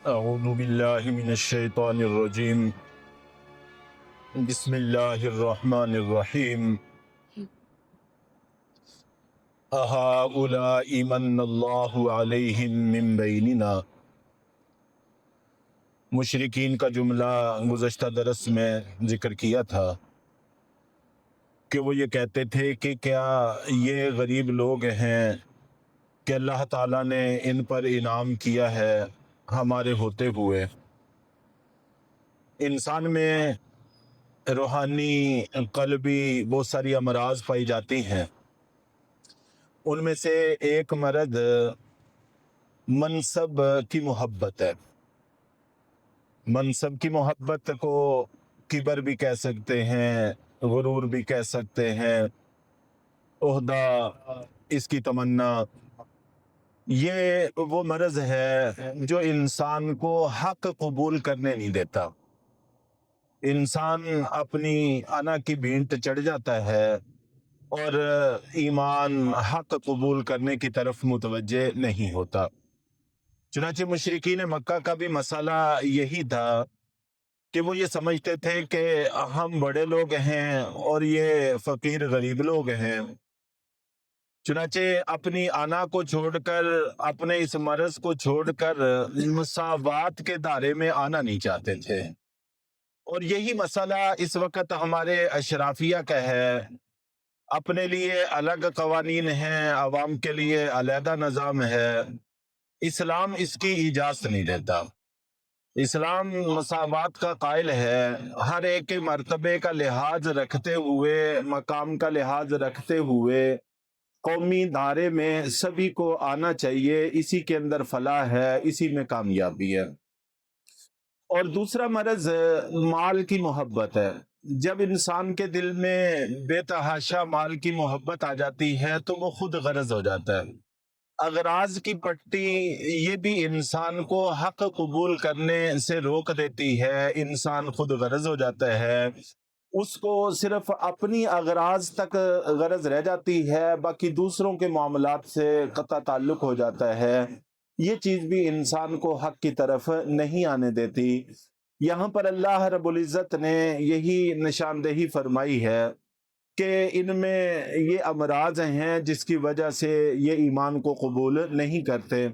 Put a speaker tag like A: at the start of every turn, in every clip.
A: اعوذ باللہ من الشیطان الرجیم بسم اللہ الرحمن الرحیم اہؤلاء من اللہ علیہم من بیننا۔ مشرکین کا جملہ گزشتہ درس میں ذکر کیا تھا کہ وہ یہ کہتے تھے کہ کیا یہ غریب لوگ ہیں کہ اللہ تعالیٰ نے ان پر انعام کیا ہے ہمارے ہوتے ہوئے۔ انسان میں روحانی قلبی بہت ساری امراض پائی جاتی ہیں، ان میں سے ایک مرض منصب کی محبت ہے۔ منصب کی محبت کو کبر بھی کہہ سکتے ہیں، غرور بھی کہہ سکتے ہیں، عہدہ اس کی تمنا۔ یہ وہ مرض ہے جو انسان کو حق قبول کرنے نہیں دیتا۔ انسان اپنی انا کی بھینٹ چڑھ جاتا ہے اور ایمان حق قبول کرنے کی طرف متوجہ نہیں ہوتا۔ چنانچہ مشرکین مکہ کا بھی مسئلہ یہی تھا کہ وہ یہ سمجھتے تھے کہ ہم بڑے لوگ ہیں اور یہ فقیر غریب لوگ ہیں، چنانچہ اپنی انا کو چھوڑ کر، اپنے اس مرض کو چھوڑ کر مساوات کے دائرے میں آنا نہیں چاہتے تھے۔ اور یہی مسئلہ اس وقت ہمارے اشرافیہ کا ہے۔ اپنے لیے الگ قوانین ہیں، عوام کے لیے علیحدہ نظام ہے۔ اسلام اس کی اجازت نہیں دیتا۔ اسلام مساوات کا قائل ہے، ہر ایک کے مرتبے کا لحاظ رکھتے ہوئے، مقام کا لحاظ رکھتے ہوئے قومی دائرے میں سبھی کو آنا چاہیے، اسی کے اندر فلاح ہے، اسی میں کامیابی ہے۔ اور دوسرا مرض مال کی محبت ہے۔ جب انسان کے دل میں بے تحاشا مال کی محبت آ جاتی ہے تو وہ خود غرض ہو جاتا ہے۔ اغراض کی پٹی یہ بھی انسان کو حق قبول کرنے سے روک دیتی ہے۔ انسان خود غرض ہو جاتا ہے، اس کو صرف اپنی اغراض تک غرض رہ جاتی ہے، باقی دوسروں کے معاملات سے قطع تعلق ہو جاتا ہے۔ یہ چیز بھی انسان کو حق کی طرف نہیں آنے دیتی۔ یہاں پر اللہ رب العزت نے یہی نشاندہی فرمائی ہے کہ ان میں یہ امراض ہیں جس کی وجہ سے یہ ایمان کو قبول نہیں کرتے۔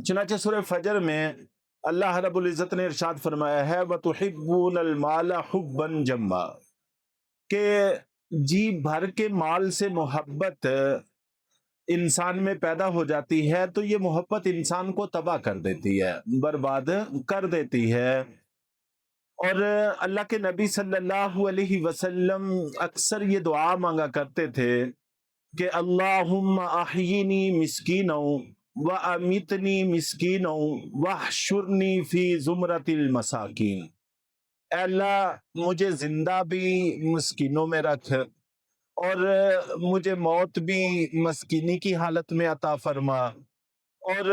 A: چنانچہ سورہ فجر میں اللہ رب العزت نے ارشاد فرمایا ہے وَتُحِبُّونَ الْمَالَ حُبًّا جَمًّا، کہ جی بھر کے مال سے محبت انسان میں پیدا ہو جاتی ہے تو یہ محبت انسان کو تباہ کر دیتی ہے، برباد کر دیتی ہے۔ اور اللہ کے نبی صلی اللہ علیہ وسلم اکثر یہ دعا مانگا کرتے تھے کہ اللہم احیینی مسکینا وامیتنی مسکینا واحشرنی فی زمرۃ المساکین۔ اے اللہ مجھے زندہ بھی مسکینوں میں رکھ اور مجھے موت بھی مسکینی کی حالت میں عطا فرما، اور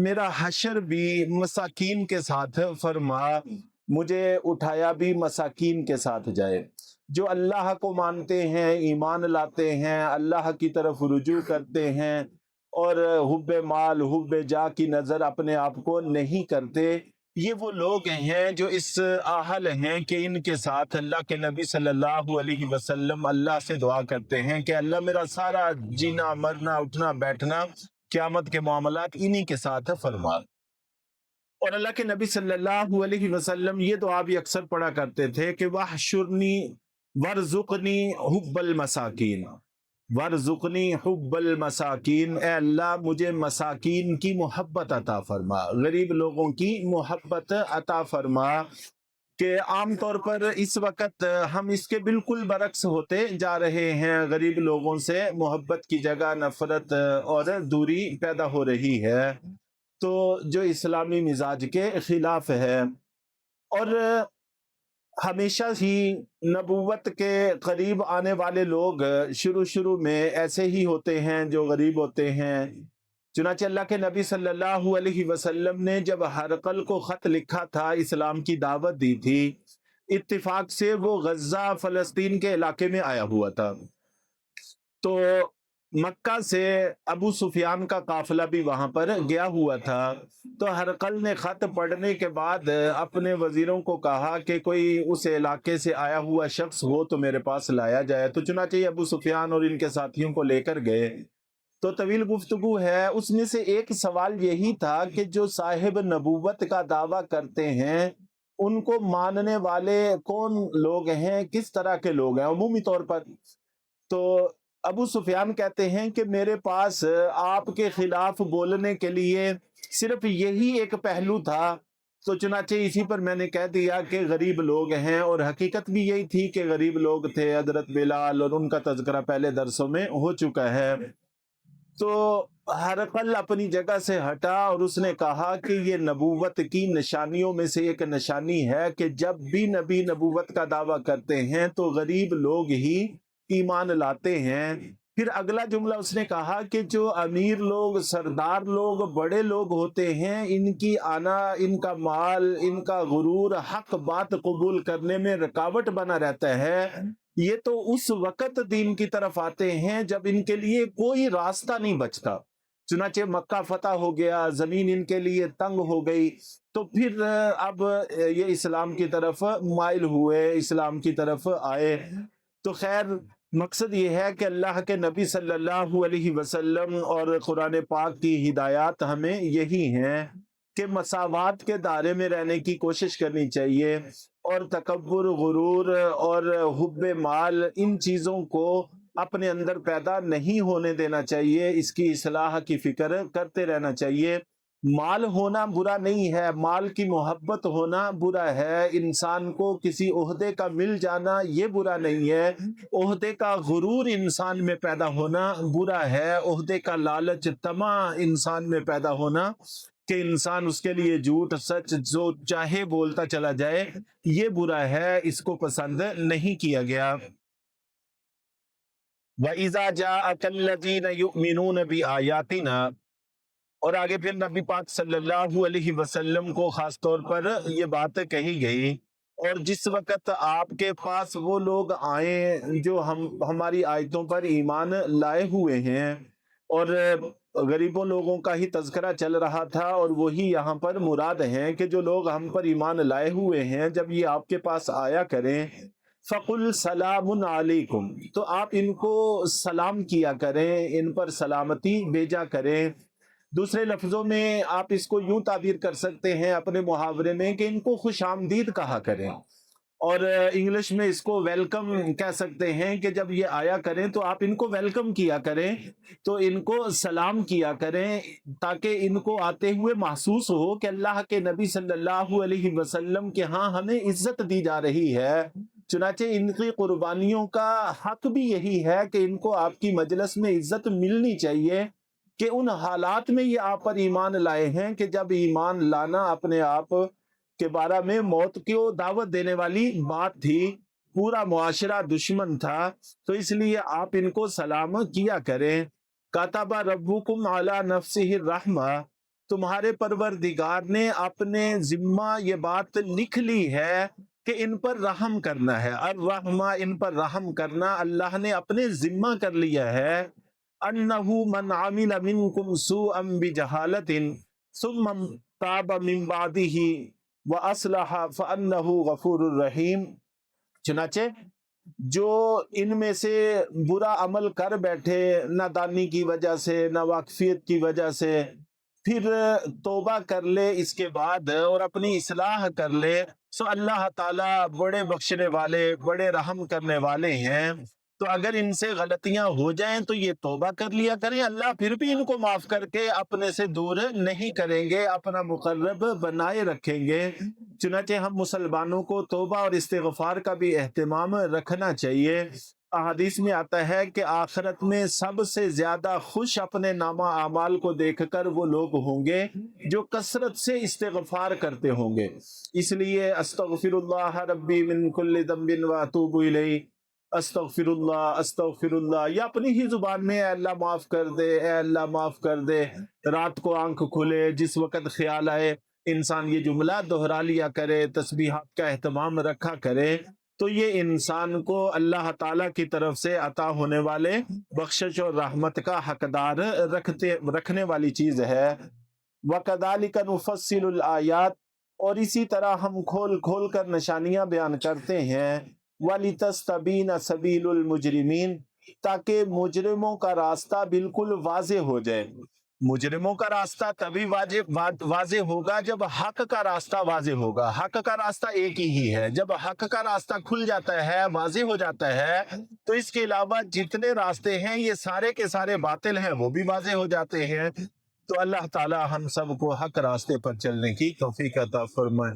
A: میرا حشر بھی مساکین کے ساتھ فرما، مجھے اٹھایا بھی مساکین کے ساتھ جائے۔ جو اللہ کو مانتے ہیں، ایمان لاتے ہیں، اللہ کی طرف رجوع کرتے ہیں اور حب مال حب جاہ کی نظر اپنے آپ کو نہیں کرتے، یہ وہ لوگ ہیں جو اس اہل ہیں کہ ان کے ساتھ اللہ کے نبی صلی اللہ علیہ وسلم اللہ سے دعا کرتے ہیں کہ اللہ میرا سارا جینا مرنا اٹھنا بیٹھنا قیامت کے معاملات انہی کے ساتھ فرما۔ اور اللہ کے نبی صلی اللہ علیہ وسلم یہ دعا بھی اکثر پڑھا کرتے تھے کہ وَحْشُرْنِي وَارْزُقْنِي حُبَّ الْمَسَاکِین، وَارْزُقْنِی حُبَّ الْمَسَاکِین، اے اللہ مجھے مساکین کی محبت عطا فرما، غریب لوگوں کی محبت عطا فرما۔ کہ عام طور پر اس وقت ہم اس کے بالکل برعکس ہوتے جا رہے ہیں، غریب لوگوں سے محبت کی جگہ نفرت اور دوری پیدا ہو رہی ہے، تو جو اسلامی مزاج کے خلاف ہے۔ اور ہمیشہ ہی نبوت کے قریب آنے والے لوگ شروع میں ایسے ہی ہوتے ہیں جو غریب ہوتے ہیں۔ چنانچہ اللہ کے نبی صلی اللہ علیہ وسلم نے جب ہرقل کو خط لکھا تھا، اسلام کی دعوت دی تھی، اتفاق سے وہ غزہ فلسطین کے علاقے میں آیا ہوا تھا۔ تو مکہ سے ابو سفیان کا قافلہ بھی وہاں پر گیا ہوا تھا، تو ہرقل نے خط پڑھنے کے بعد اپنے وزیروں کو کہا کہ کوئی اس علاقے سے آیا ہوا شخص ہو تو میرے پاس لایا جائے۔ تو چنانچہ یہ ابو سفیان اور ان کے ساتھیوں کو لے کر گئے۔ تو طویل گفتگو ہے، اس میں سے ایک سوال یہی تھا کہ جو صاحب نبوت کا دعویٰ کرتے ہیں ان کو ماننے والے کون لوگ ہیں، کس طرح کے لوگ ہیں عمومی طور پر؟ تو ابو سفیان کہتے ہیں کہ میرے پاس آپ کے خلاف بولنے کے لیے صرف یہی ایک پہلو تھا، تو چنانچہ اسی پر میں نے کہہ دیا کہ غریب لوگ ہیں، اور حقیقت بھی یہی تھی کہ غریب لوگ تھے، حضرت بلال، اور ان کا تذکرہ پہلے درسوں میں ہو چکا ہے۔ تو ہرقل اپنی جگہ سے ہٹا اور اس نے کہا کہ یہ نبوت کی نشانیوں میں سے ایک نشانی ہے کہ جب بھی نبی نبوت کا دعویٰ کرتے ہیں تو غریب لوگ ہی ایمان لاتے ہیں۔ پھر اگلا جملہ اس نے کہا کہ جو امیر لوگ، سردار لوگ، بڑے لوگ ہوتے ہیں، ان کی آنا، ان کا مال، ان کا غرور حق بات قبول کرنے میں رکاوٹ بنا رہتا ہے۔ یہ تو اس وقت دین کی طرف آتے ہیں جب ان کے لیے کوئی راستہ نہیں بچتا۔ چنانچہ مکہ فتح ہو گیا، زمین ان کے لیے تنگ ہو گئی، تو پھر اب یہ اسلام کی طرف مائل ہوئے، اسلام کی طرف آئے۔ تو خیر مقصد یہ ہے کہ اللہ کے نبی صلی اللہ علیہ وسلم اور قرآن پاک کی ہدایات ہمیں یہی ہیں کہ مساوات کے دائرے میں رہنے کی کوشش کرنی چاہیے، اور تکبر، غرور اور حب مال ان چیزوں کو اپنے اندر پیدا نہیں ہونے دینا چاہیے، اس کی اصلاح کی فکر کرتے رہنا چاہیے۔ مال ہونا برا نہیں ہے، مال کی محبت ہونا برا ہے، انسان کو کسی عہدے کا مل جانا یہ برا نہیں ہے، عہدے کا غرور انسان میں پیدا ہونا برا ہے، عہدے کا لالچ، طمع انسان میں پیدا ہونا کہ انسان اس کے لیے جھوٹ سچ جو چاہے بولتا چلا جائے، یہ برا ہے، اس کو پسند نہیں کیا گیا۔ وَإِذَا جَاءَكَ الَّذِينَ يُؤْمِنُونَ بِآيَاتِنَا، اور آگے پھر نبی پاک صلی اللہ علیہ وسلم کو خاص طور پر یہ بات کہی گئی، اور جس وقت آپ کے پاس وہ لوگ آئیں جو ہماری آیتوں پر ایمان لائے ہوئے ہیں، اور غریبوں لوگوں کا ہی تذکرہ چل رہا تھا، اور وہی یہاں پر مراد ہیں کہ جو لوگ ہم پر ایمان لائے ہوئے ہیں جب یہ آپ کے پاس آیا کریں، فَقُلْ سَلَامٌ عَلَيْكُمْ، تو آپ ان کو سلام کیا کریں، ان پر سلامتی بھیجا کریں۔ دوسرے لفظوں میں آپ اس کو یوں تعبیر کر سکتے ہیں اپنے محاورے میں کہ ان کو خوش آمدید کہا کریں، اور انگلش میں اس کو ویلکم کہہ سکتے ہیں کہ جب یہ آیا کریں تو آپ ان کو ویلکم کیا کریں، تو ان کو سلام کیا کریں، تاکہ ان کو آتے ہوئے محسوس ہو کہ اللہ کے نبی صلی اللہ علیہ وسلم کے ہاں ہمیں عزت دی جا رہی ہے۔ چنانچہ ان کی قربانیوں کا حق بھی یہی ہے کہ ان کو آپ کی مجلس میں عزت ملنی چاہیے، کہ ان حالات میں یہ آپ پر ایمان لائے ہیں کہ جب ایمان لانا اپنے آپ کے بارے میں موت کو دعوت دینے والی بات تھی، پورا معاشرہ دشمن تھا، تو اس لیے آپ ان کو سلام کیا کریں۔ کاتب ربکم علی نفسہ الرحمہ، تمہارے پروردگار نے اپنے ذمہ یہ بات لکھ لی ہے کہ ان پر رحم کرنا ہے، الرحمہ ان پر رحم کرنا اللہ نے اپنے ذمہ کر لیا ہے۔ انہ من عمل منکم سوءا بجہالۃ ثم تاب من بعدہ واصلح فانہ غفور الرحیم، چنانچہ جو ان میں سے برا عمل کر بیٹھے نادانی کی وجہ سے، ناواقفیت کی وجہ سے، پھر توبہ کر لے اس کے بعد اور اپنی اصلاح کر لے، سو اللہ تعالیٰ بڑے بخشنے والے، بڑے رحم کرنے والے ہیں۔ تو اگر ان سے غلطیاں ہو جائیں تو یہ توبہ کر لیا کریں، اللہ پھر بھی ان کو معاف کر کے اپنے سے دور نہیں کریں گے، اپنا مقرب بنائے رکھیں گے۔ چنانچہ ہم مسلمانوں کو توبہ اور استغفار کا بھی اہتمام رکھنا چاہیے۔ احادیث میں آتا ہے کہ آخرت میں سب سے زیادہ خوش اپنے نامہ اعمال کو دیکھ کر وہ لوگ ہوں گے جو کثرت سے استغفار کرتے ہوں گے۔ اس لیے استغفر اللہ ربی من کل ذنب واتوب الیہ، استغفر اللہ، یا اپنی ہی زبان میں اے اللہ معاف کر دے، اے اللہ معاف کر دے۔ رات کو آنکھ کھلے جس وقت خیال آئے انسان یہ جملہ دہرا لیا کرے، تسبیحات کا اہتمام رکھا کرے۔ تو یہ انسان کو اللہ تعالیٰ کی طرف سے عطا ہونے والے بخشش اور رحمت کا حقدار رکھنے والی چیز ہے۔ وَكَذَلِكَ نُفَصِّلُ الْآيَاتِ، اور اسی طرح ہم کھول کھول کر نشانیاں بیان کرتے ہیں۔ وَلِتَسْتَبِينَ سَبِيلُ الْمُجْرِمِينَ، تاکہ مجرموں کا راستہ بالکل واضح ہو جائے۔ مجرموں کا راستہ تبھی واضح ہوگا جب حق کا راستہ واضح ہوگا۔ حق کا راستہ ایک ہی ہے۔ جب حق کا راستہ کھل جاتا ہے، واضح ہو جاتا ہے، تو اس کے علاوہ جتنے راستے ہیں یہ سارے کے سارے باطل ہیں، وہ بھی واضح ہو جاتے ہیں۔ تو اللہ تعالی ہم سب کو حق راستے پر چلنے کی توفیق عطا فرمائے۔